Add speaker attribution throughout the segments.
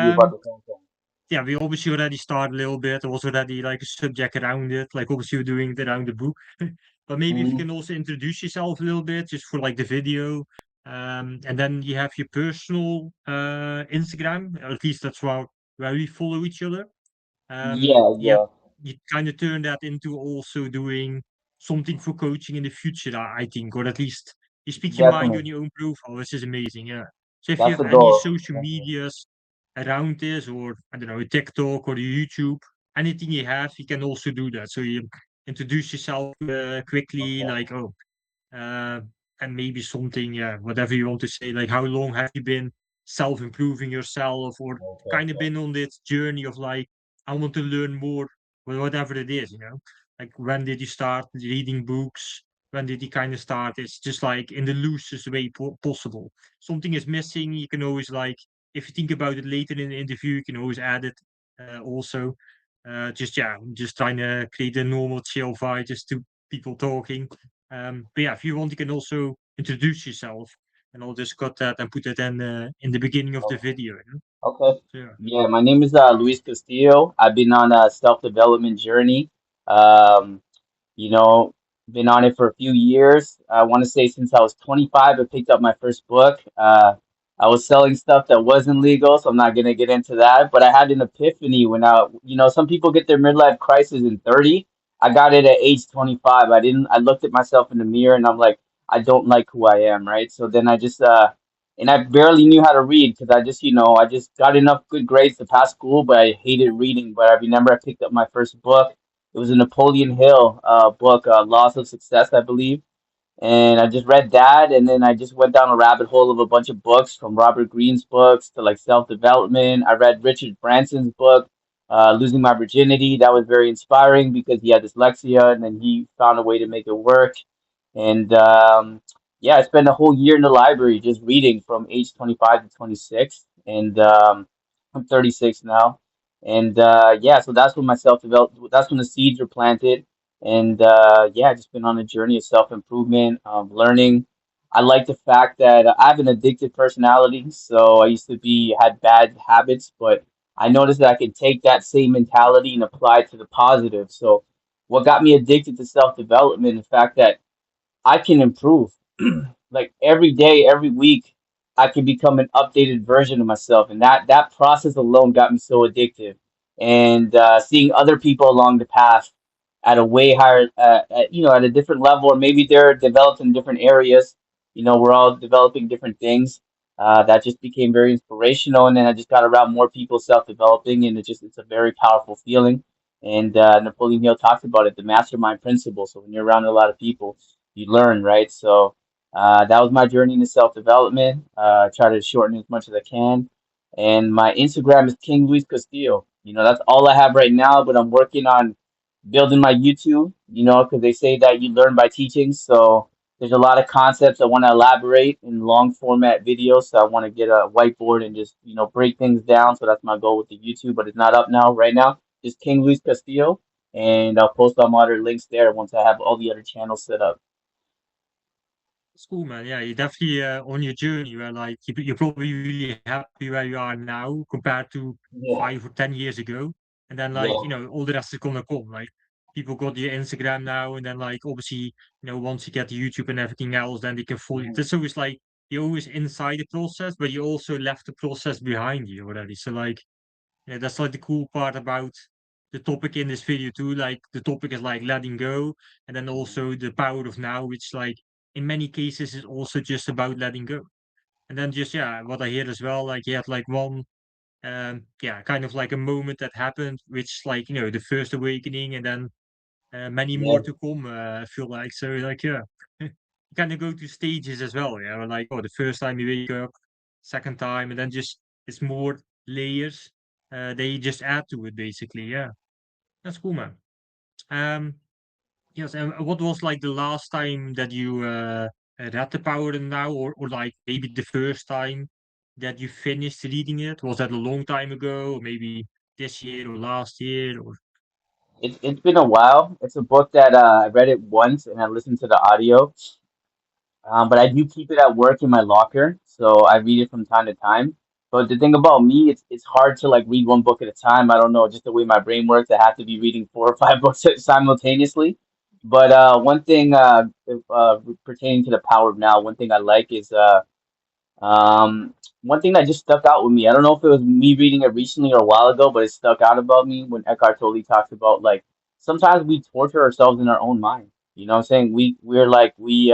Speaker 1: you about
Speaker 2: Um,
Speaker 1: the same thing.
Speaker 2: yeah, we obviously already started a little bit. There was already like a subject around it, like obviously you're doing it around the book. But maybe if you
Speaker 1: Hmm.
Speaker 2: can also introduce yourself a little bit, just for like the video. And then you have your personal Instagram, or at least that's where we follow each other.
Speaker 1: Yeah,
Speaker 2: Yeah,
Speaker 1: yeah,
Speaker 2: you kind of turn that into also doing something for coaching in the future, I think, or at least you speak your mind
Speaker 1: definitely.
Speaker 2: on your own profile, which is amazing. Yeah. So if you
Speaker 1: That's
Speaker 2: have
Speaker 1: the
Speaker 2: any
Speaker 1: goal.
Speaker 2: social medias around this, or I don't know, a TikTok or a YouTube, anything you have, you can also do that. So you introduce yourself quickly,
Speaker 1: Okay.
Speaker 2: like, oh, uh, and maybe something, yeah, whatever you want to say, like how long have you been self-improving yourself, or
Speaker 1: Okay.
Speaker 2: kind of
Speaker 1: Okay.
Speaker 2: been on this journey of like, I want to learn more, whatever it is, like when did you start reading books? When did you kind of start? It's just like in the loosest way possible. Something is missing, you can always like, if you think about it later in the interview, you can always add it also. Just yeah, just trying to create a normal chill vibe, just two people talking. But yeah, if you want, you can also introduce yourself, and I'll just cut that and put it in the beginning of the
Speaker 1: Okay.
Speaker 2: video.
Speaker 1: Okay.
Speaker 2: So yeah.
Speaker 1: Yeah, my name is Luis Castillo. I've been on a self-development journey. Um, you know, been on it for a few years. I want to say since I was 25, I picked up my first book. I was selling stuff that wasn't legal, so I'm not gonna get into that. But I had an epiphany when some people get their midlife crisis in 30. I got it at age 25. I didn't. I looked at myself in the mirror and I'm like, I don't like who I am, right? So then I just and I barely knew how to read because I just got enough good grades to pass school, but I hated reading. But I remember I picked up my first book. It was a Napoleon Hill book, Laws of Success, I believe. And I just read that, and then I just went down a rabbit hole of a bunch of books, from Robert Greene's books to like self development. I read Richard Branson's book, Losing My Virginity. That was very inspiring because he had dyslexia, and then he found a way to make it work. And yeah, I spent a whole year in the library just reading from age 25 to 26, and I'm 36 now. And yeah, so that's when my self developed. That's when the seeds were planted, and yeah, I just been on a journey of self improvement, learning. I like the fact that I have an addictive personality, so I used to be had bad habits, but I noticed that I could take that same mentality and apply it to the positive. So what got me addicted to self development, the fact that I can improve. Like every day, every week, I can become an updated version of myself, and that process alone got me so addictive. And seeing other people along the path at a way higher, at a different level, or maybe they're developed in different areas. We're all developing different things. That just became very inspirational, and then I just got around more people self-developing, and it's a very powerful feeling. And Napoleon Hill talks about it, the mastermind principle. So when you're around a lot of people, you learn, right? So that was my journey into self-development. I try to shorten it as much as I can. And my Instagram is King Luis Castillo. That's all I have right now, but I'm working on building my YouTube, because they say that you learn by teaching. So there's a lot of concepts I want to elaborate in long format videos. So I want to get a whiteboard and just, break things down. So that's my goal with the YouTube, but it's not up now, right now. Just King Luis Castillo. And I'll post all my other links there once I have all the other channels set up.
Speaker 2: It's cool, man. Yeah, you're definitely on your journey where like you're probably really happy where you are now compared to
Speaker 1: Yeah,
Speaker 2: 5 or 10 years ago. And then like,
Speaker 1: yeah,
Speaker 2: all the rest is gonna come. Like people got your Instagram now, and then like obviously, once you get the YouTube and everything else, then they can follow you.
Speaker 1: mhm,
Speaker 2: That's always like you're always inside the process, but you also left the process behind you already. So like, that's like the cool part about the topic in this video too. Like the topic is like letting go, and then
Speaker 1: mhm.
Speaker 2: also the power of now, which like in many cases is also just about letting go. And then just yeah, what I hear as well, like you had like one yeah, kind of like a moment that happened, which like the first awakening, and then many more
Speaker 1: Yeah,
Speaker 2: to come. I feel like so like yeah, you kind of go to stages as well. Yeah, where, like oh, the first time you wake up, second time, and then just it's more layers. They just add to it basically. Yeah, that's cool, man. Um, yes. And what was like the last time that you read the Power and Now, or like maybe the first time that you finished reading it? Was that a long time ago, or maybe this year or last year, or
Speaker 1: it's been a while. It's a book that I read it once and I listened to the audio. But I do keep it at work in my locker, so I read it from time to time. But the thing about me, it's hard to like read one book at a time. I don't know, just the way my brain works. I have to be reading 4 or 5 books simultaneously. But one thing pertaining to the power of now, one thing I like is um, one thing that just stuck out with me. I don't know if it was me reading it recently or a while ago, but it stuck out about me when Eckhart Tolle talks about like sometimes we torture ourselves in our own mind. You know what I'm saying? We're like we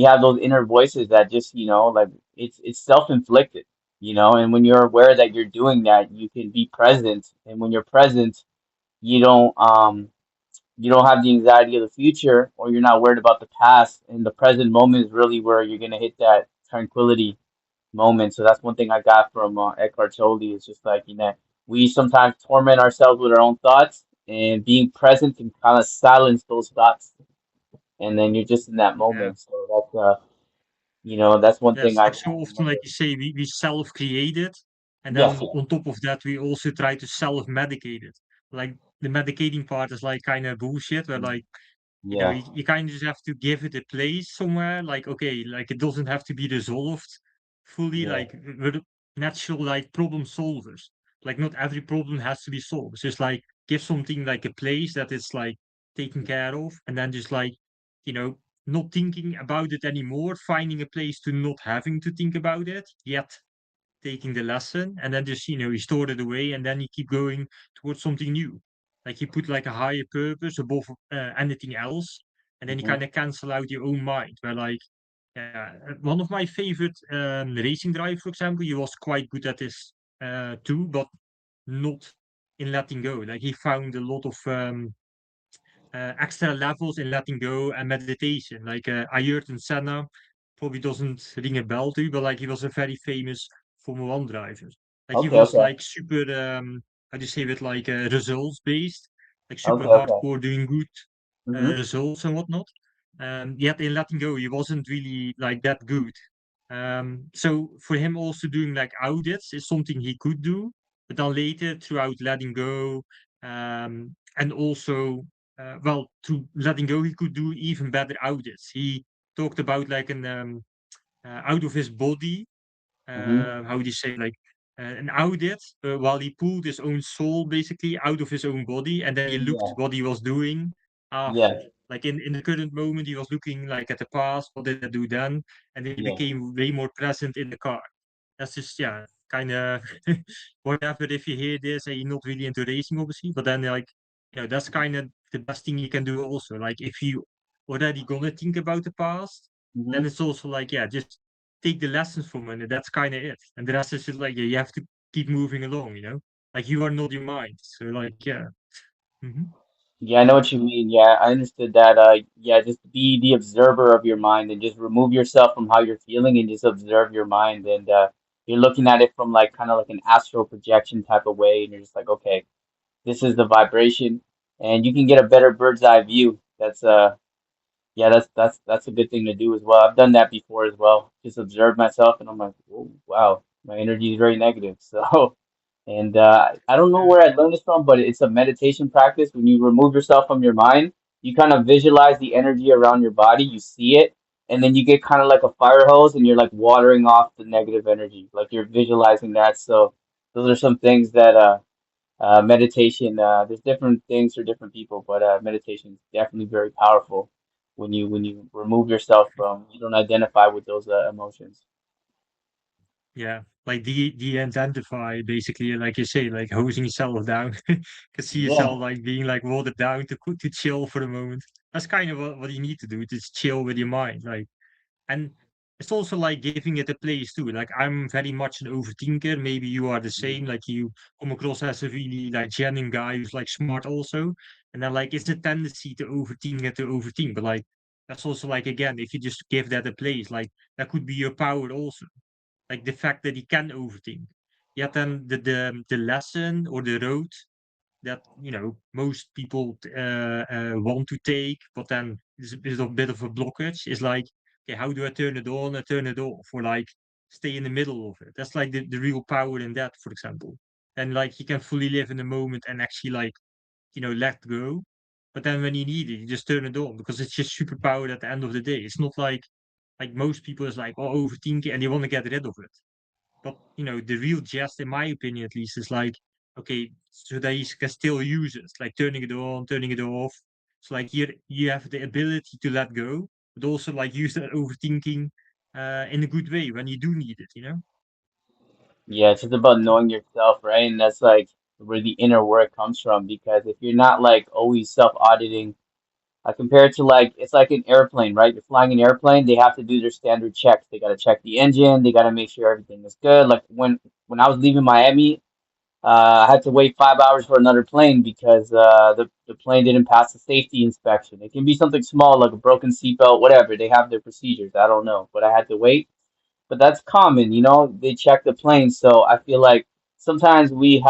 Speaker 1: have those inner voices that just, like it's self-inflicted, and when you're aware that you're doing that, you can be present. And when you're present, you don't have the anxiety of the future, or you're not worried about the past, and the present moment is really where you're gonna hit that tranquility moment. So that's one thing I got from Eckhart Tolle. Is just like, we sometimes torment ourselves with our own thoughts, and being present can kind of silence those thoughts, and then you're just in that
Speaker 2: Yeah.
Speaker 1: moment. So that's one thing
Speaker 2: Yes,
Speaker 1: I
Speaker 2: like so often, like
Speaker 1: remember.
Speaker 2: you say, we self-create it, and
Speaker 1: Yes.
Speaker 2: then on top of that, we also try to self-medicate it. Like the medicating part is like kind of bullshit, where like
Speaker 1: Yeah.
Speaker 2: you kind of just have to give it a place somewhere. Like, okay, like it doesn't have to be resolved fully.
Speaker 1: Yeah.
Speaker 2: Like we're natural like problem solvers. Like not every problem has to be solved. It's just like give something like a place that it's like taken care of, and then just like you know not thinking about it anymore, finding a place to not having to think about it yet taking the lesson, and then just you store it away, and then you keep going towards something new. Like you put like a higher purpose above anything else, and then you
Speaker 1: Hmm.
Speaker 2: kind of cancel out your own mind. Where like one of my favorite racing drive, for example, he was quite good at this too, but not in letting go. Like he found a lot of extra levels in letting go and meditation. Like Ayrton Senna probably doesn't ring a bell to you, but like he was a very famous Formula One driver. Like he
Speaker 1: Okay.
Speaker 2: was
Speaker 1: Okay.
Speaker 2: like super, how do you say it, like results based, like super
Speaker 1: Okay. Okay.
Speaker 2: hardcore, doing good
Speaker 1: Hmm.
Speaker 2: results and whatnot. Yet in letting go, he wasn't really like that good. So for him, also doing like audits is something he could do, but then later throughout letting go, and also well, through letting go, he could do even better audits. He talked about like an out of his body,
Speaker 1: Hmm.
Speaker 2: how do you say, like an audit, while he pulled his own soul basically out of his own body, and then he looked
Speaker 1: Yeah.
Speaker 2: what he was doing after.
Speaker 1: Yeah.
Speaker 2: Like in the current moment, he was looking like at the past, what did I do then, and then he
Speaker 1: Yeah.
Speaker 2: became way more present in the car. That's just yeah, kind of whatever. If you hear this and you're not really into racing, obviously, but then like that's kind of the best thing you can do. Also, like if you already gonna think about the past, then
Speaker 1: Hmm.
Speaker 2: it's also like yeah, just take the lessons from it. And that's kind of it, and the rest is just like yeah, you have to keep moving along. Like you are not your mind. So like yeah, hmm
Speaker 1: Yeah, I know what you mean. Yeah, I understood that. Yeah, just be the observer of your mind and just remove yourself from how you're feeling and just observe your mind. And you're looking at it from like kind of like an astral projection type of way, and you're just like, okay, this is the vibration, and you can get a better bird's eye view. Yeah, that's a good thing to do as well. I've done that before as well. Just observe myself, and I'm like, oh, wow, my energy is very negative. So, and I don't know
Speaker 2: yeah,
Speaker 1: where I learned this from, but it's a meditation practice. When you remove yourself from your mind, you kind of visualize the energy around your body. You see it, and then you get kind of like a fire hose, and you're like watering off the negative energy, like you're visualizing that. So, those are some things that meditation. There's different things for different people, but meditation is definitely very powerful when you remove yourself from, you don't identify with those emotions.
Speaker 2: yeah. Like de-identify basically, like you say, like hosing yourself down. Can see
Speaker 1: Yeah.
Speaker 2: yourself like being like watered down to chill for a moment. That's kind of what you need to do, to chill with your mind. Like and it's also like giving it a place too. Like I'm very much an overthinker. Maybe you are the same. Like you come across as a really like genuine guy who's like smart also. And then like it's a tendency to overthink and to overthink. But like that's also like again, if you just give that a place, like that could be your power also. Like the fact that he can overthink. Yet then the lesson or the road that most people want to take, but then is a bit of a blockage. Is like, okay, how do I turn it on and turn it off, or like stay in the middle of it? That's like the real power in that, for example. And like you can fully live in the moment and actually like let go. But then when you need it, you just turn it on because it's just superpowered at the end of the day. It's not like most people is like, oh, overthinking and they want to get rid of it. But the real jest, in my opinion at least, is like, okay, so that you can still use it, like turning it on, turning it off. It's like here you have the ability to let go, but also like use that overthinking in a good way when you do need it.
Speaker 1: Yeah, it's just about knowing yourself, right? And that's like where the inner work comes from. Because if you're not like always self-auditing, I compare it to like it's like an airplane, right? You're flying an airplane, they have to do their standard checks. They got to check the engine, they got to make sure everything is good. Like when I was leaving Miami, I had to wait 5 hours for another plane because the plane didn't pass the safety inspection. It can be something small like a broken seatbelt, whatever. They have their procedures. I don't know, but I had to wait. But that's common, you know. They check the plane, so I feel like sometimes we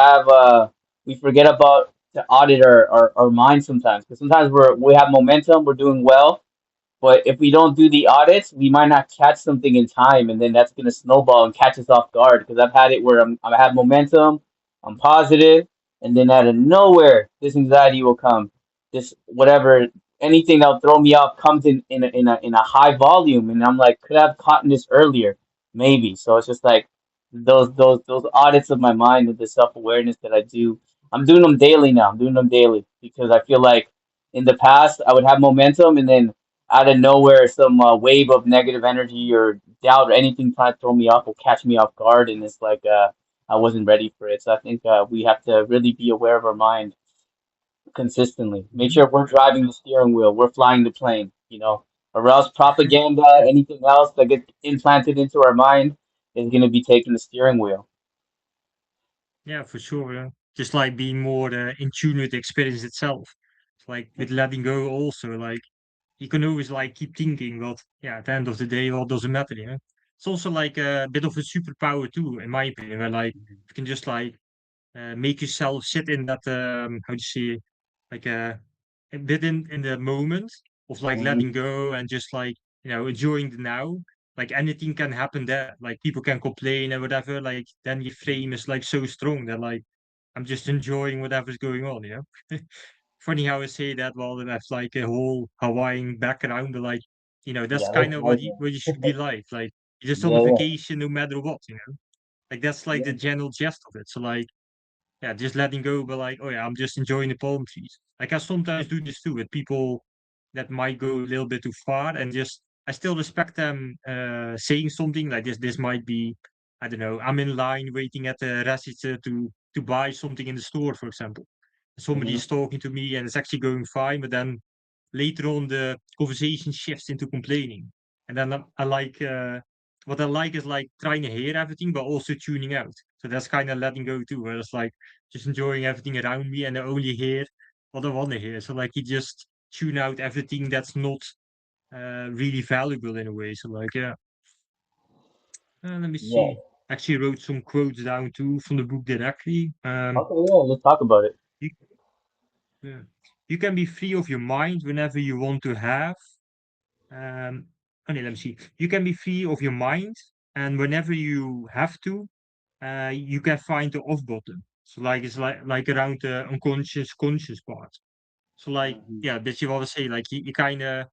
Speaker 1: forget about to audit our mind sometimes because sometimes we have momentum, we're doing well, but if we don't do the audits, we might not catch something in time, and then that's gonna snowball and catch us off guard. Because I've had it where I have momentum, I'm positive, and then out of nowhere, this anxiety will come. This whatever anything that'll throw me off comes in a high volume, and I'm like, could I have caught this earlier? Maybe. So it's just like those audits of my mind and the self awareness that I do. I'm doing them daily now. I'm doing them daily because I feel like in the past I would have momentum and then out of nowhere some wave of negative energy or doubt or anything trying to throw me off will catch me off guard and it's like I wasn't ready for it. So I think we have to really be aware of our mind consistently. Make
Speaker 2: Mhm.
Speaker 1: sure we're driving the steering wheel, we're flying the plane, you know, or else propaganda,
Speaker 2: Yeah,
Speaker 1: anything else that gets implanted into our mind is going to be taking the steering wheel.
Speaker 2: yeah, for sure. Yeah. Just like being more in tune with the experience itself. It's like with letting go also, like you can always like keep thinking, but yeah, at the end of the day, what doesn't matter. It's also like a bit of a superpower too, in my opinion, where like you can just like make yourself sit in that how do you say, like a bit in the moment of like letting
Speaker 1: Mhm.
Speaker 2: go and just like enjoying the now. Like anything can happen there. Like people can complain and whatever. Like then your frame is like so strong that like I'm just enjoying whatever's going on. Funny how I say that while I have like a whole Hawaiian background, but like that's
Speaker 1: Yeah,
Speaker 2: kind
Speaker 1: that's
Speaker 2: of
Speaker 1: nice,
Speaker 2: what you should be like. Like you're just on a
Speaker 1: yeah, yeah,
Speaker 2: vacation no matter what. Like that's like the
Speaker 1: yeah.
Speaker 2: general gist of it. So like yeah, just letting go, but like, oh yeah, I'm just enjoying the palm trees. Like I sometimes do this too with people that might go a little bit too far, and just I still respect them saying something like this. This might be, I don't know, I'm in line waiting at the register to buy something in the store, for example. Somebody
Speaker 1: Hmm.
Speaker 2: is talking to me and it's actually going fine, but then later on the conversation shifts into complaining, and then I like what I like is like trying to hear everything, but also tuning out. So that's kind of letting go too, where it's like just enjoying everything around me and I only hear what I want to hear. So like you just tune out everything that's not really valuable in a way. So like yeah, let me
Speaker 1: Yeah.
Speaker 2: see. Actually wrote some quotes down too from the book directly.
Speaker 1: Okay, yeah, let's talk about it.
Speaker 2: You, yeah. You can be free of your mind whenever you want to have. Okay, let me see. You can be free of your mind, and whenever you have to, you can find the off button. So like it's like around the unconscious conscious part. So like
Speaker 1: Hmm.
Speaker 2: yeah, that you always say like you kind of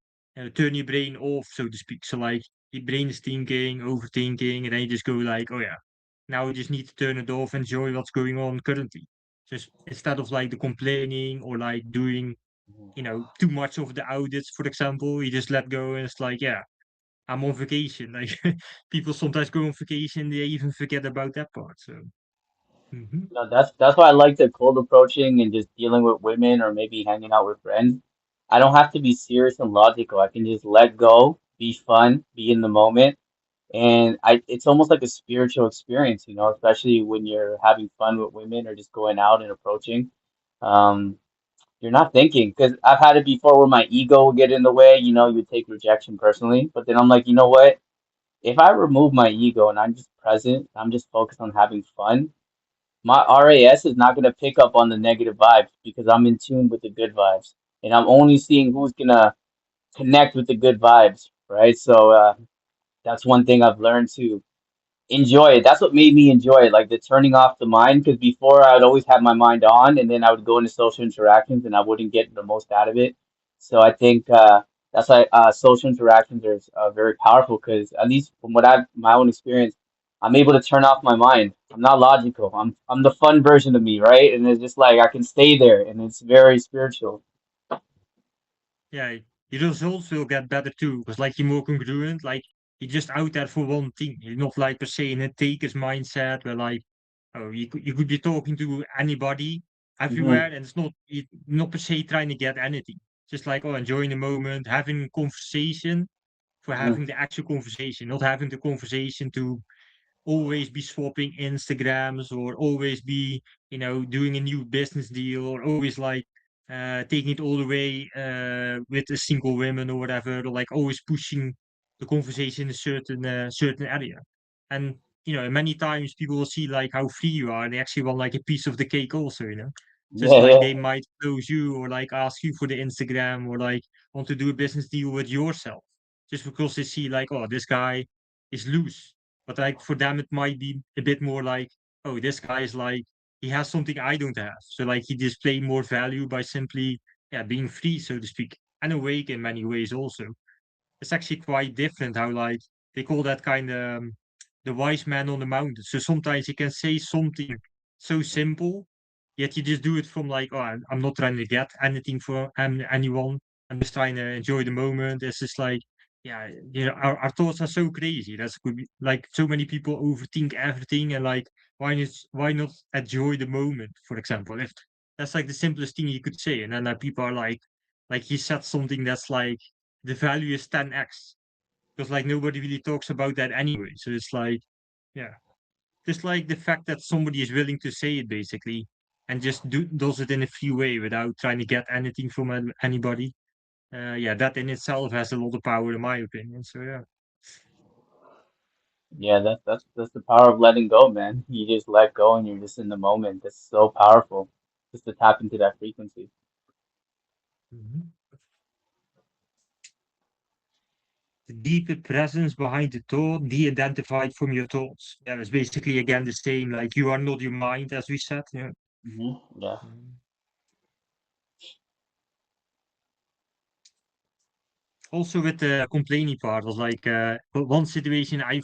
Speaker 2: turn your brain off, so to speak. So like your brain is thinking, overthinking, and then you just go like, oh yeah, now we just need to turn it off, enjoy what's going on currently. Just instead of like the complaining or like doing too much of the audits, for example, you just let go and it's like yeah, I'm on vacation. Like people sometimes go on vacation, they even forget about that part. So mhm.
Speaker 1: No, that's why I like the cold approaching and just dealing with women or maybe hanging out with friends. I don't have to be serious and logical. I can just let go, be fun, be in the moment, and it's almost like a spiritual experience, you know, especially when you're having fun with women or just going out and approaching. Um, you're not thinking because I've had it before where my ego will get in the way, you know, you take rejection personally, but then I'm like, you know what? If I remove my ego and I'm just present, I'm just focused on having fun, my RAS is not going to pick up on the negative vibes because I'm in tune with the good vibes. And I'm only seeing who's going to connect with the good vibes, right? So that's one thing I've learned to enjoy it. That's what made me enjoy it, like the turning off the mind. Because before I would always have my mind on, and then I would go into social interactions and I wouldn't get the most out of it. So I think that's why social interactions are very powerful. Because at least from what I've my own experience, I'm able to turn off my mind. I'm not logical. I'm the fun version of me, right? And it's just like I can stay there, and it's very spiritual.
Speaker 2: Yeah, your results will get better too, because like you're more congruent, like you're just out there for one thing. You're not like per se in a taker's mindset where like, oh, you could be talking to anybody
Speaker 1: Hmm.
Speaker 2: everywhere, and it's not per se trying to get anything. Just like, oh, enjoying the moment, having a conversation for
Speaker 1: Hmm.
Speaker 2: having the actual conversation, not having the conversation to always be swapping Instagrams or always be, doing a new business deal or always like taking it all the way with a single woman or whatever, or like always pushing the conversation in a certain area. And many times people will see like how free you are and they actually want like a piece of the cake also. So it's
Speaker 1: Yeah,
Speaker 2: like
Speaker 1: yeah.
Speaker 2: they might close you or like ask you for the Instagram or like want to do a business deal with yourself just because they see like, oh, this guy is loose, but like for them, it might be a bit more like, oh, this guy is like he has something I don't have. So like he display more value by simply being free, so to speak, and awake in many ways also. It's actually quite different how like they call that kind of the wise man on the mountain. So sometimes you can say something so simple, yet you just do it from like, oh, I'm not trying to get anything for anyone. I'm just trying to enjoy the moment. It's just like, yeah, our thoughts are so crazy. That's could be like so many people overthink everything and like why not enjoy the moment, for example? If that's like the simplest thing you could say, and then people are like he said something that's like the value is 10x because like nobody really talks about that anyway. So it's like, yeah, just like the fact that somebody is willing to say it basically and just does it in a free way without trying to get anything from anybody. Yeah, that in itself has a lot of power, in my opinion. So yeah.
Speaker 1: Yeah, that's the power of letting go, man. You just let go and you're just in the moment. That's so powerful. Just to tap into that frequency.
Speaker 2: Mhm. The deeper presence behind the thought, de-identified from your thoughts. Yeah, it's basically again the same. Like you are not your mind, as we said. Yeah.
Speaker 1: Hmm. Yeah.
Speaker 2: Mhm. Also with the complaining part was like one situation I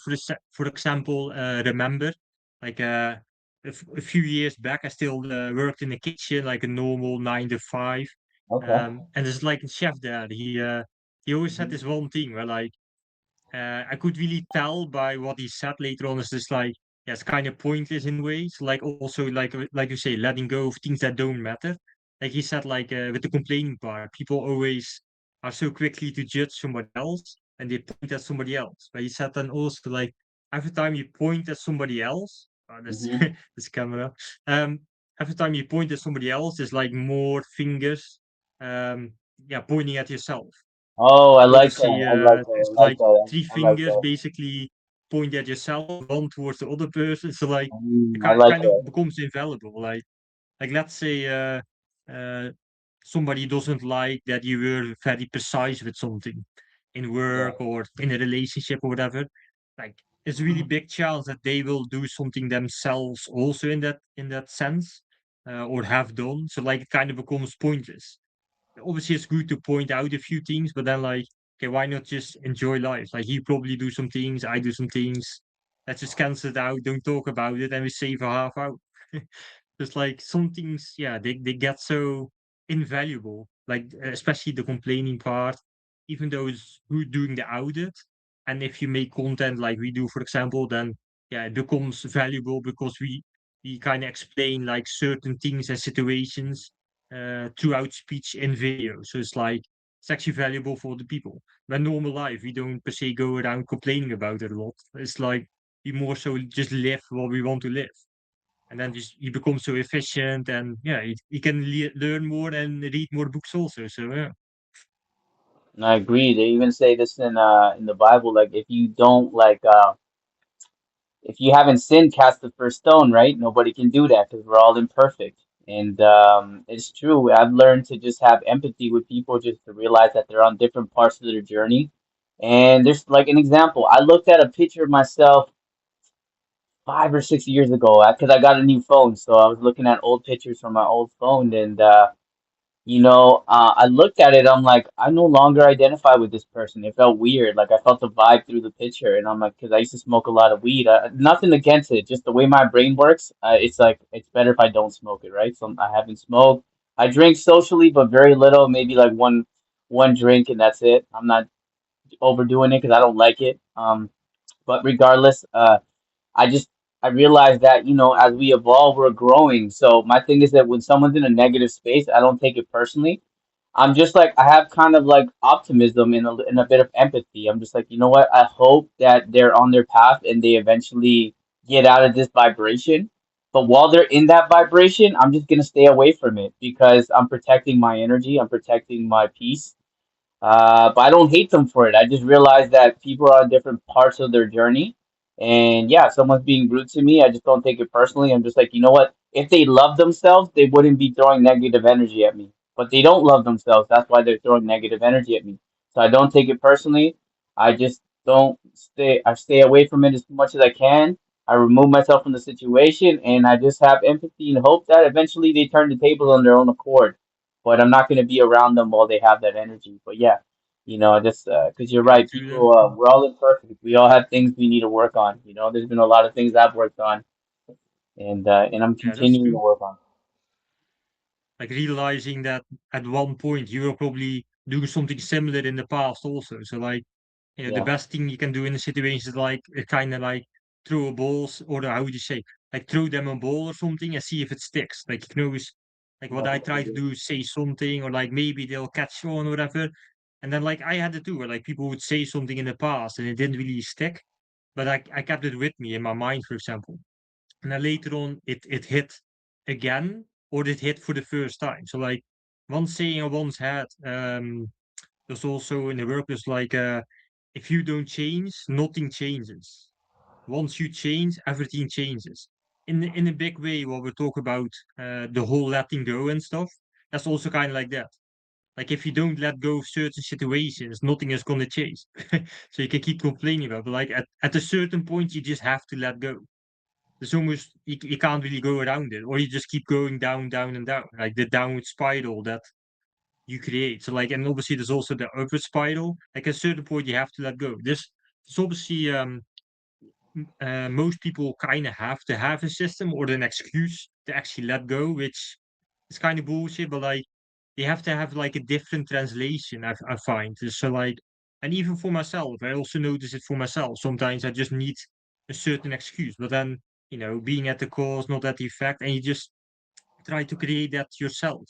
Speaker 2: for example remember like a few years back I still worked in the kitchen like a normal 9 to 5
Speaker 1: Okay.
Speaker 2: and there's like a chef there he always said this
Speaker 1: Hmm.
Speaker 2: one thing where like I could really tell by what he said later on is just like yeah, it's kind of pointless in ways. Like also like you say, letting go of things that don't matter. Like he said, like with the complaining part, people always are so quickly to judge somebody else and they point at somebody else. But he said then also like every time you point at somebody else, this
Speaker 1: Hmm.
Speaker 2: this camera, um, every time you point at somebody else, there's like more fingers, pointing at yourself.
Speaker 1: Oh, I
Speaker 2: So to
Speaker 1: like that.
Speaker 2: see,
Speaker 1: I like that.
Speaker 2: it's
Speaker 1: I like
Speaker 2: like
Speaker 1: that.
Speaker 2: three
Speaker 1: I like
Speaker 2: fingers
Speaker 1: that.
Speaker 2: basically point at yourself, one towards the other person. So like it
Speaker 1: I like
Speaker 2: kind of
Speaker 1: that.
Speaker 2: becomes invaluable. Like let's say uh, somebody doesn't like that you were very precise with something in
Speaker 1: Yeah.
Speaker 2: work or in a relationship or whatever. Like it's a really big chance that they will do something themselves also in that sense, or have done. So like it kind of becomes pointless. Obviously it's good to point out a few things, but then like, okay, why not just enjoy life? Like he probably do some things, I do some things. Let's just cancel it out, don't talk about it, and we save a half hour. Just like some things, yeah, they get so invaluable. Like especially the complaining part, even though it's good doing the audit. And if you make content like we do, for example, then yeah, it becomes valuable because we kind of explain like certain things and situations throughout speech and video. So it's actually valuable for the people. When normal life, we don't per se go around complaining about it a lot. It's like we more so just live what we want to live. And then just you become so efficient and yeah, you can learn more and read more books also. So yeah.
Speaker 1: And I agree. They even say this in the Bible, like if you don't like if you haven't sinned, cast the first stone, right? Nobody can do that because we're all imperfect. And it's true. I've learned to just have empathy with people, just to realize that they're on different parts of their journey. And there's like an example. I looked at a picture of myself 5 or 6 years ago because I got a new phone. So I was looking at old pictures from my old phone, and I looked at it, I'm like, I no longer identify with this person. It felt weird. Like I felt the vibe through the picture, and I'm like, because I used to smoke a lot of weed. Nothing against it, just the way my brain works. It's like it's better if I don't smoke it, right? So I haven't smoked. I drink socially, but very little, maybe like one drink, and that's it. I'm not overdoing it because I don't like it. But regardless, I realize that, as we evolve, we're growing. So my thing is that when someone's in a negative space, I don't take it personally. I'm just like I have kind of like optimism and a bit of empathy. I'm just like, you know what? I hope that they're on their path and they eventually get out of this vibration. But while they're in that vibration, I'm just gonna stay away from it because I'm protecting my energy. I'm protecting my peace. But I don't hate them for it. I just realize that people are on different parts of their journey. And yeah, if someone's being rude to me, I just don't take it personally. I'm just like, you know what? If they love themselves, they wouldn't be throwing negative energy at me. But they don't love themselves. That's why they're throwing negative energy at me. So I don't take it personally. I just don't stay, I stay away from it as much as I can. I remove myself from the situation and I just have empathy and hope that eventually they turn the tables on their own accord, but I'm not going to be around them while they have that energy. But yeah, just because you're
Speaker 2: Yeah,
Speaker 1: right,
Speaker 2: to
Speaker 1: people,
Speaker 2: them.
Speaker 1: we're all imperfect. We all have things we need to work on. There's been a lot of things I've worked on, and I'm
Speaker 2: Yeah, that's
Speaker 1: continuing to
Speaker 2: true.
Speaker 1: work on.
Speaker 2: Like realizing that at one point you were probably doing something similar in the past also. So like, the
Speaker 1: Yeah,
Speaker 2: best thing you can do in a situation is like kind of like throw a balls, or how would you say, like throw them a ball or something and see if it sticks. Like you can always, like what I try to do is say something, or like maybe they'll catch on or whatever. And then like I had it too, where like people would say something in the past and it didn't really stick, but I kept it with me in my mind, for example. And then later on it hit again, or it hit for the first time. So like one saying I once had, there's also in the workplace like, if you don't change, nothing changes. Once you change, everything changes. In a big way, while we talk about the whole letting go and stuff, that's also kind of like that. Like if you don't let go of certain situations, nothing is gonna change. So you can keep complaining about, but like at a certain point, you just have to let go. There's almost you can't really go around it, or you just keep going down, down, and down, like the downward spiral that you create. So like, and obviously there's also the upward spiral. Like at a certain point, you have to let go. This obviously most people kind of have to have a system or an excuse to actually let go, which is kind of bullshit. But like, they have to have like a different translation. I find so like, and even for myself, I also notice it for myself. Sometimes I just need a certain excuse, but then being at the cause, not at the effect, and you just try to create that yourself.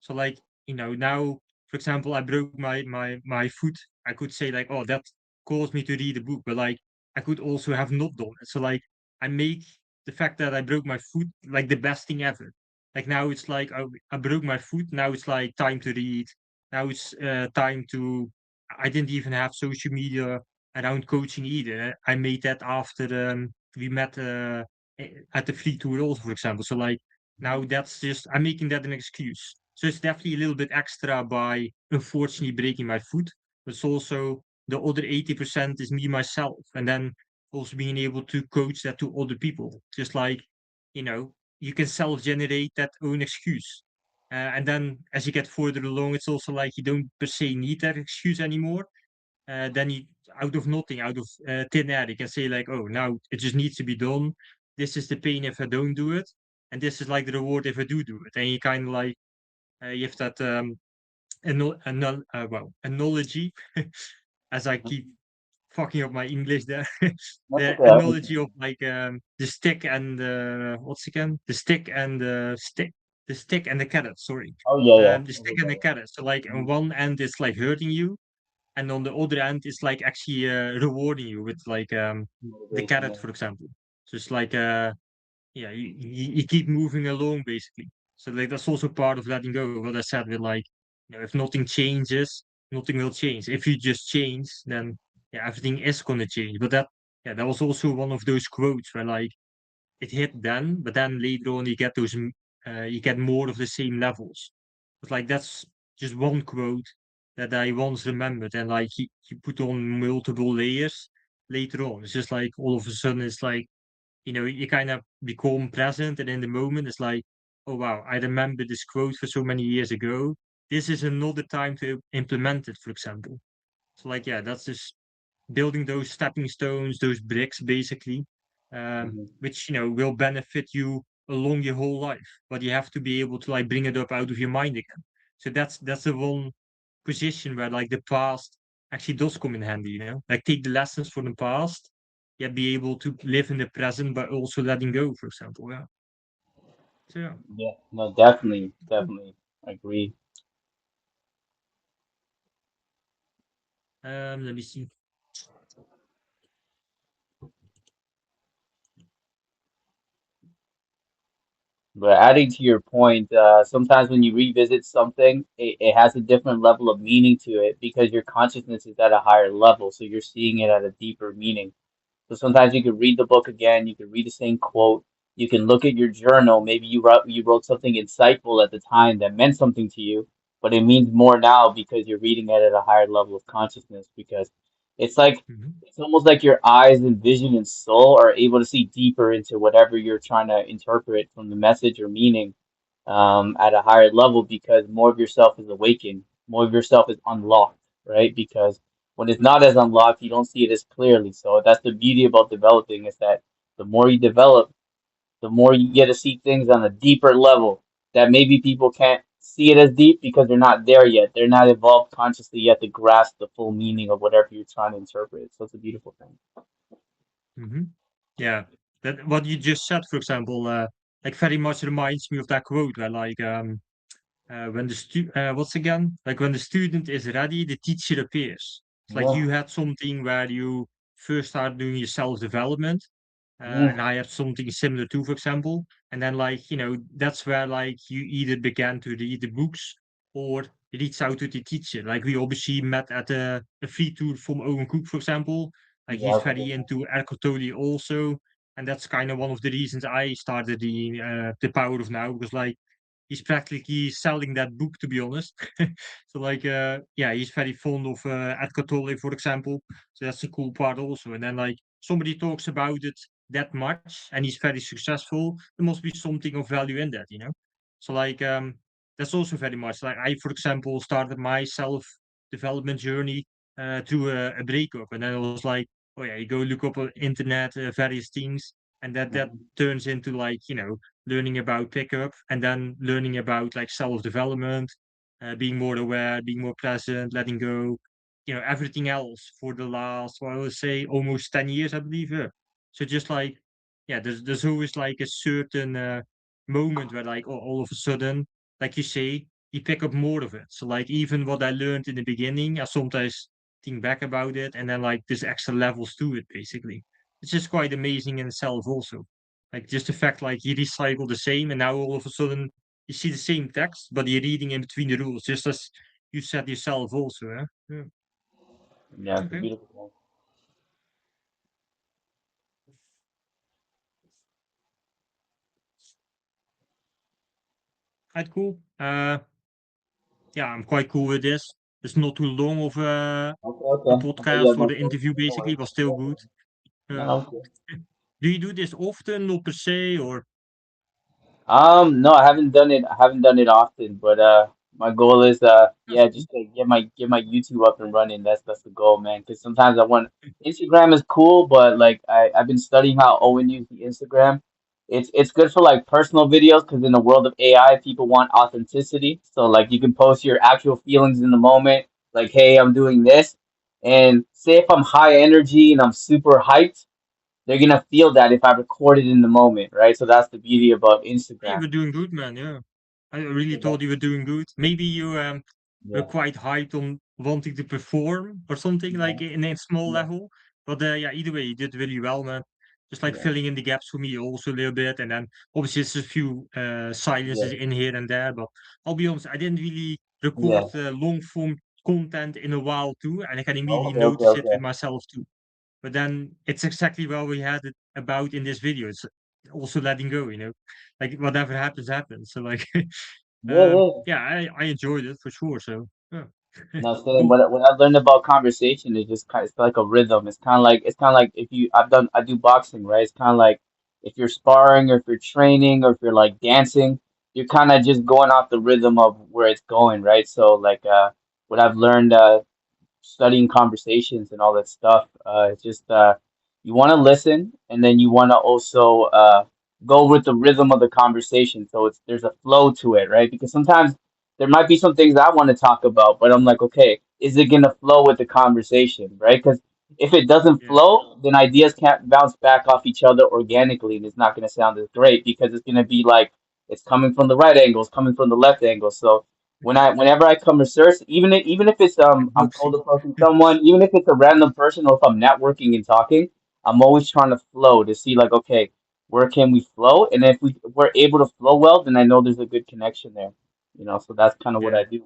Speaker 2: So like, now, for example, I broke my foot. I could say like, oh, that caused me to read a book, but like I could also have not done it. So like I make the fact that I broke my foot like the best thing ever. Like now it's like I broke my foot. Now it's like time to read. Now it's time to. I didn't even have social media around coaching either. I made that after we met at the free tour also, for example. So like now that's just I'm making that an excuse. So it's definitely a little bit extra by unfortunately breaking my foot, but it's also the other 80% is me myself. And then also being able to coach that to other people. Just like, you can self-generate that own excuse. And then as you get further along, it's also like you don't per se need that excuse anymore. Then you out of nothing, out of thin air, you can say like, oh, now it just needs to be done. This is the pain if I don't do it, and this is like the reward if I do it. And you kind of like you have that analogy, as I keep fucking up my English there.
Speaker 1: that's
Speaker 2: The
Speaker 1: okay. I
Speaker 2: analogy
Speaker 1: understand.
Speaker 2: of like the stick and what's again the stick and the stick and the carrot. Sorry,
Speaker 1: Oh yeah, yeah.
Speaker 2: the stick
Speaker 1: Okay,
Speaker 2: and the carrot. So like on one end it's like hurting you, and on the other end it's like actually rewarding you with like the
Speaker 1: motivation.
Speaker 2: carrot,
Speaker 1: Yeah.
Speaker 2: for example. So it's like yeah, you keep moving along basically. So like that's also part of letting go. What I said with like, if nothing changes, nothing will change. If you just change, then yeah, everything is gonna change. But that was also one of those quotes where like it hit then, but then later on you get you get more of the same levels. But like that's just one quote that I once remembered, and like he put on multiple layers later on. It's just like all of a sudden it's like, you kind of become present, and in the moment it's like, oh wow, I remember this quote for so many years ago, this is another time to implement it, for example. So like, yeah, that's just building those stepping stones, those bricks, basically,
Speaker 1: Hmm.
Speaker 2: which will benefit you along your whole life. But you have to be able to like bring it up out of your mind again. So that's the one position where like the past actually does come in handy. Like take the lessons from the past, yeah, be able to live in the present, but also letting go, for example. Yeah. So yeah.
Speaker 1: Yeah, no, definitely, definitely agree.
Speaker 2: Let me see.
Speaker 1: But adding to your point, sometimes when you revisit something, it has a different level of meaning to it because your consciousness is at a higher level, so you're seeing it at a deeper meaning. So sometimes you could read the book again, you could read the same quote, you can look at your journal. Maybe you wrote something insightful at the time that meant something to you, but it means more now because you're reading it at a higher level of consciousness. Because it's like
Speaker 2: Mhm.
Speaker 1: it's almost like your eyes and vision and soul are able to see deeper into whatever you're trying to interpret from the message or meaning at a higher level because more of yourself is awakened, more of yourself is unlocked, right? Because when it's not as unlocked, you don't see it as clearly. So that's the beauty about developing is that the more you develop, the more you get to see things on a deeper level that maybe people can't see it as deep because they're not there yet. They're not evolved consciously yet to grasp the full meaning of whatever you're trying to interpret. So it's a beautiful thing.
Speaker 2: Hmm. Yeah, that what you just said, for example, like very much reminds me of that quote where like when what's again like when the student is ready, the teacher appears. It's like
Speaker 1: Yeah.
Speaker 2: you had something where you first start doing your self development,
Speaker 1: Mm.
Speaker 2: and I had something similar too, for example. And then like that's where like you either began to read the books or reach out to the teacher. Like we obviously met at a free tour from Owen Cook, for example. Like
Speaker 1: Yeah.
Speaker 2: he's
Speaker 1: Okay.
Speaker 2: very into Eckhart Tolle also, and that's kind of one of the reasons I started the Power of Now, because like he's practically selling that book, to be honest. So like yeah, he's very fond of Eckhart Tolle, for example. So that's a cool part also. And then like somebody talks about it that much and he's very successful, there must be something of value in that. So like that's also very much like I, for example, started my self development journey through a breakup, and then it was like, oh yeah, you go look up on internet various things, and that
Speaker 1: Mhm.
Speaker 2: turns into like learning about pickup, and then learning about like self development, being more aware, being more present, letting go, everything else for the last, well, I would say almost 10 years, I believe. Yeah. So just like, yeah, there's always like a certain moment where like all of a sudden, like you say, you pick up more of it. So like even what I learned in the beginning, I sometimes think back about it, and then like there's extra levels to it, basically. It's just quite amazing in itself also. Like just the fact like you recycle the same, and now all of a sudden you see the same text, but you're reading in between the rules, just as you said yourself also. Yeah.
Speaker 1: Yeah, it's a
Speaker 2: Okay.
Speaker 1: beautiful thing.
Speaker 2: Quite cool. Yeah, I'm quite cool with this. It's not too long of
Speaker 1: Okay,
Speaker 2: a
Speaker 1: okay. Okay, yeah,
Speaker 2: podcast or
Speaker 1: no,
Speaker 2: the interview,
Speaker 1: no
Speaker 2: basically,
Speaker 1: worries.
Speaker 2: but still
Speaker 1: Yeah,
Speaker 2: good.
Speaker 1: no,
Speaker 2: Uh,
Speaker 1: no, okay.
Speaker 2: do you do this often, not per se, or
Speaker 1: No, I haven't done it. I haven't done it often, but my goal is
Speaker 2: that's
Speaker 1: yeah,
Speaker 2: cool.
Speaker 1: just to get my YouTube up and running. That's the goal, man. Because sometimes I want Instagram is cool, but like I've been studying how Owen used the Instagram. It's good for like personal videos because in the world of AI, people want authenticity. So like you can post your actual feelings in the moment, like hey, I'm doing this, and say if I'm high energy and I'm super hyped, they're gonna feel that if I record it in the moment, right? So that's the beauty about
Speaker 2: You
Speaker 1: Instagram.
Speaker 2: were doing good, man. Yeah, I really
Speaker 1: So that,
Speaker 2: thought you were doing good. Maybe you were
Speaker 1: yeah,
Speaker 2: quite hyped on wanting to perform or something like
Speaker 1: yeah,
Speaker 2: in a small
Speaker 1: yeah,
Speaker 2: level. But yeah, either way, you did really well, man. Just like
Speaker 1: yeah,
Speaker 2: filling in the gaps for me also a little bit, and then obviously there's a few silences
Speaker 1: yeah,
Speaker 2: in here and there. But I'll be honest, I didn't really record
Speaker 1: yeah.
Speaker 2: long form content in a while too, and I can
Speaker 1: Oh,
Speaker 2: immediately
Speaker 1: okay, okay,
Speaker 2: notice it
Speaker 1: okay.
Speaker 2: with myself too. But then it's exactly what we had it about in this video. It's also letting go. Like whatever happens, happens. So like,
Speaker 1: Yeah, yeah.
Speaker 2: yeah, I enjoyed it for sure. So yeah,
Speaker 1: No, same.
Speaker 2: cool.
Speaker 1: What I learned about conversation is just kind. It's like a rhythm. It's kind of like if you. I do boxing, right? It's kind of like if you're sparring or if you're training or if you're like dancing. you're kind of just going off the rhythm of where it's going, right? So like what I've learned studying conversations and all that stuff. It's just you want to listen, and then you want to also go with the rhythm of the conversation. So it's there's a flow to it, right? Because sometimes there might be some things I want to talk about, but I'm like, okay, is it gonna flow with the conversation, right? Because if it doesn't
Speaker 2: Yeah.
Speaker 1: flow, then ideas can't bounce back off each other organically, and it's not gonna sound as great because it's gonna be like it's coming from the right angle, it's coming from the left angle. So whenever I come research, even if it's
Speaker 2: Like
Speaker 1: I'm cold
Speaker 2: boxing.
Speaker 1: approaching someone, even if it's a random person or if I'm networking and talking, I'm always trying to flow to see like, okay, where can we flow? And if we're able to flow well, then I know there's a good connection there. You know, so that's kind of what I
Speaker 2: Yeah.
Speaker 1: do.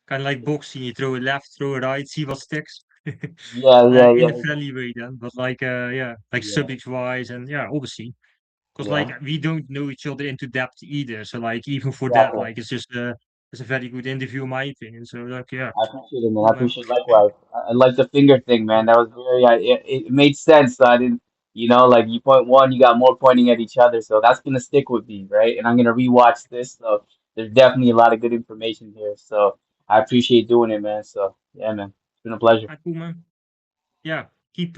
Speaker 2: Kind of like boxing, you throw a left, throw a right, see what sticks.
Speaker 1: Yeah, yeah,
Speaker 2: In a
Speaker 1: yeah,
Speaker 2: friendly way then, but like, yeah, like
Speaker 1: yeah,
Speaker 2: subject wise and yeah, obviously. Because like
Speaker 1: yeah.
Speaker 2: we don't know each other into depth either. So like even for that,
Speaker 1: Exactly.
Speaker 2: like it's a very good interview in my opinion. So like yeah,
Speaker 1: I appreciate it, man. I
Speaker 2: cool man.
Speaker 1: appreciate it likewise. I like the finger thing, man.
Speaker 2: Yeah.
Speaker 1: That was it made sense. So I didn't, like you point one, you got more pointing at each other. So that's gonna stick with me, right? And I'm gonna rewatch this. So there's definitely a lot of good information here. So I appreciate doing it, man. So yeah, man, it's been a pleasure.
Speaker 2: Ah, cool man. Yeah. Keep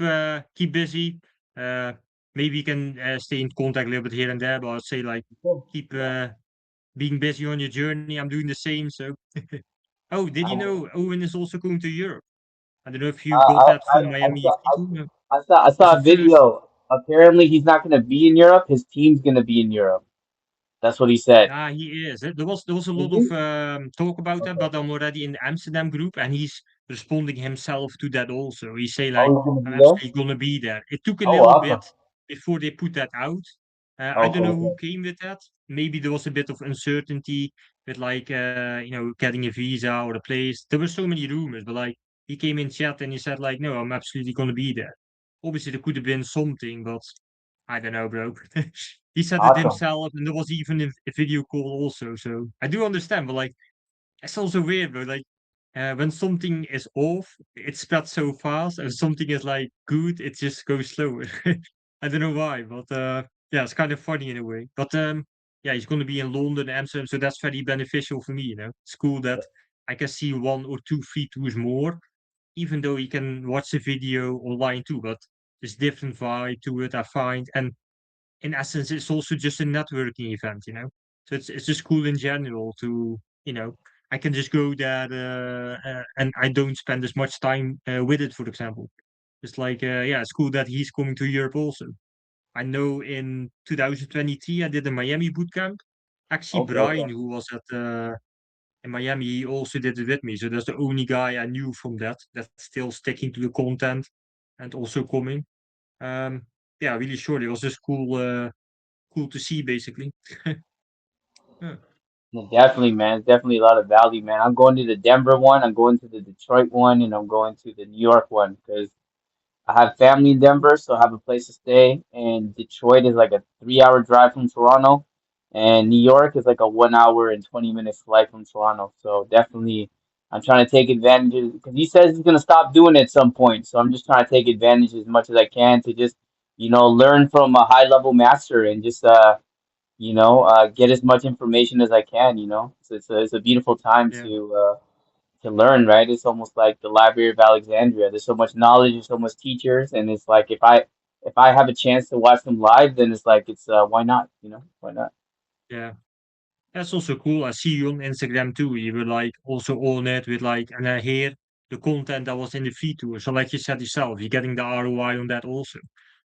Speaker 2: busy. Uh maybe you can stay in contact a little bit here and there, but I'd say like
Speaker 1: Cool.
Speaker 2: keep
Speaker 1: Yeah.
Speaker 2: being busy on your journey. I'm doing the same, so oh, did you
Speaker 1: I,
Speaker 2: know Owen is also going to Europe? I don't know if you got
Speaker 1: I,
Speaker 2: that from Miami
Speaker 1: I,
Speaker 2: FC2.
Speaker 1: I
Speaker 2: Was
Speaker 1: saw
Speaker 2: the
Speaker 1: a
Speaker 2: first.
Speaker 1: video. Apparently, he's not gonna be in Europe. His team's gonna be in Europe. That's what he said.
Speaker 2: Ah, he is. There was a
Speaker 1: Is
Speaker 2: lot of
Speaker 1: he?
Speaker 2: talk about that,
Speaker 1: Okay.
Speaker 2: but I'm already in the Amsterdam group, and he's responding himself to that also. He say
Speaker 1: Oh,
Speaker 2: like,
Speaker 1: he's gonna
Speaker 2: "I'm
Speaker 1: be there.
Speaker 2: absolutely gonna be there." It took a
Speaker 1: Oh,
Speaker 2: little bit
Speaker 1: awesome.
Speaker 2: before they put that out. I
Speaker 1: Okay,
Speaker 2: don't know who
Speaker 1: okay.
Speaker 2: came with that. Maybe there was a bit of uncertainty with like getting a visa or a place. There were so many rumors, but like he came in chat and he said like, "No, I'm absolutely gonna be there." Obviously, there could have been something, but I don't know, bro. He said it
Speaker 1: Awesome.
Speaker 2: himself, and there was even a video call also. So I do understand, but like it's also weird, bro. Like when something is off, it spreads so fast, and something is like good, it just goes slower. I don't know why, but yeah, it's kind of funny in a way. But yeah, he's going to be in London, Amsterdam, so that's very beneficial for me. It's cool that I can see one or two free tours more, even though you can watch the video online too. But there's different vibe to it, I find, and in essence, it's also just a networking event. So it's just cool in general to, you know, I can just go there and I don't spend as much time with it, for example. It's like, yeah, it's cool that he's coming to Europe also. I know in 2023, I did a Miami boot camp. Actually,
Speaker 1: Okay,
Speaker 2: Brian,
Speaker 1: okay.
Speaker 2: who was in Miami, he also did it with me. So that's the only guy I knew from that's still sticking to the content and also coming. Um, yeah, really short. It was just cool to see basically. Yeah.
Speaker 1: Yeah, definitely, man. It's definitely a lot of value, man. I'm going to the Denver one, I'm going to the Detroit one, and I'm going to the New York one because I have family in Denver, so I have a place to stay. And Detroit is like a 3 hour drive from Toronto, and New York is like a 1 hour and 20 minute flight from Toronto. So definitely, I'm trying to take advantage because he says he's gonna stop doing it at some point. So I'm just trying to take advantage as much as I can to just, learn from a high level master and just get as much information as I can. So it's a beautiful time
Speaker 2: Yeah.
Speaker 1: to learn, right? It's almost like the Library of Alexandria. There's so much knowledge, there's so much teachers, and it's like if I have a chance to watch them live, then it's like it's why not? Why not?
Speaker 2: Yeah. That's also cool. I see you on Instagram too. You were like also on it with like, and I hear the content that was in the feed tour. So like you said yourself, you're getting the ROI on that also.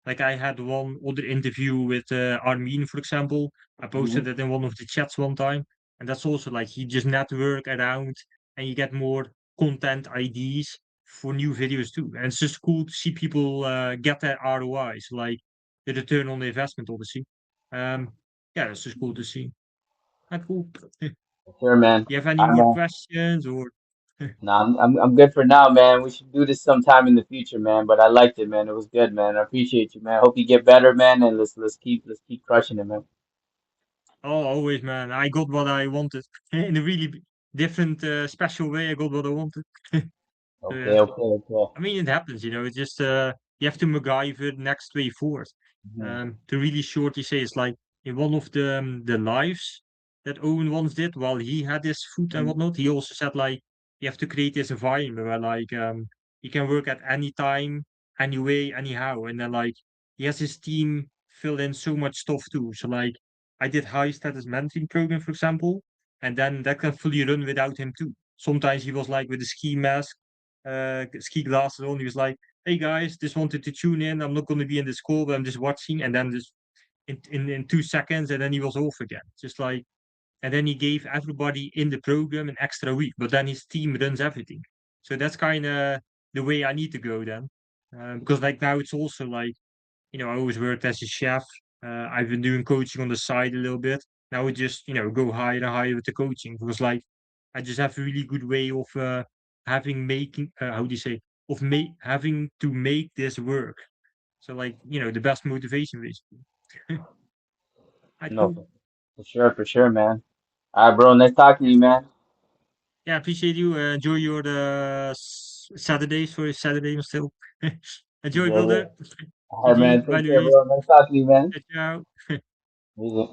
Speaker 2: Like I had one other interview with Armin, for example. I
Speaker 1: Hmm.
Speaker 2: posted it in one of the chats one time, and that's also like you just network around and you get more content IDs for new videos too. And it's just cool to see people get that ROIs, like the return on the investment, obviously. Um, yeah, it's just cool to see. Ah, cool.
Speaker 1: Sure, man.
Speaker 2: You have any
Speaker 1: I'm
Speaker 2: more questions or
Speaker 1: nah, I'm good for now, man. We should do this sometime in the future, man. But I liked it, man. It was good, man. I appreciate you, man. Hope you get better, man. And let's keep crushing it, man.
Speaker 2: oh, always, man. I got what I wanted in a really different, special way. I got what I wanted. So
Speaker 1: Okay,
Speaker 2: yeah,
Speaker 1: okay, okay.
Speaker 2: I mean, it happens. It's just you have to MacGyver next way forward.
Speaker 1: Mhm.
Speaker 2: To really shortly say, it's like in one of the lives that Owen once did while he had his food and
Speaker 1: Mhm.
Speaker 2: whatnot. He also said like you have to create this environment where like you can work at any time, any way, anyhow, and then like he has his team fill in so much stuff too. So like I did high status mentoring program, for example, and then that can fully run without him too. Sometimes he was like with a ski mask, ski glasses on. He was like, "Hey guys, just wanted to tune in. I'm not going to be in this call, but I'm just watching." And then just in 2 seconds, and then he was off again. Just like, and then he gave everybody in the program an extra week. But then his team runs everything. So that's kind of the way I need to go then, because like now it's also like I always worked as a chef. I've been doing coaching on the side a little bit. Now we just go higher and higher with the coaching because like I just have a really good way of having making how do you say of make having to make this work. So like the best motivation basically. Right,
Speaker 1: No,
Speaker 2: cool.
Speaker 1: for sure, man. All right, bro. Nice talking to you, man.
Speaker 2: Yeah, appreciate you. Enjoy your Saturdays for your Saturday still. Enjoy,
Speaker 1: Yeah, yeah.
Speaker 2: Wilder.
Speaker 1: All right,
Speaker 2: GG.
Speaker 1: man.
Speaker 2: Bye,
Speaker 1: Take care,
Speaker 2: Luis.
Speaker 1: bro. Nice talking to you, man.
Speaker 2: Ciao.
Speaker 1: Easy.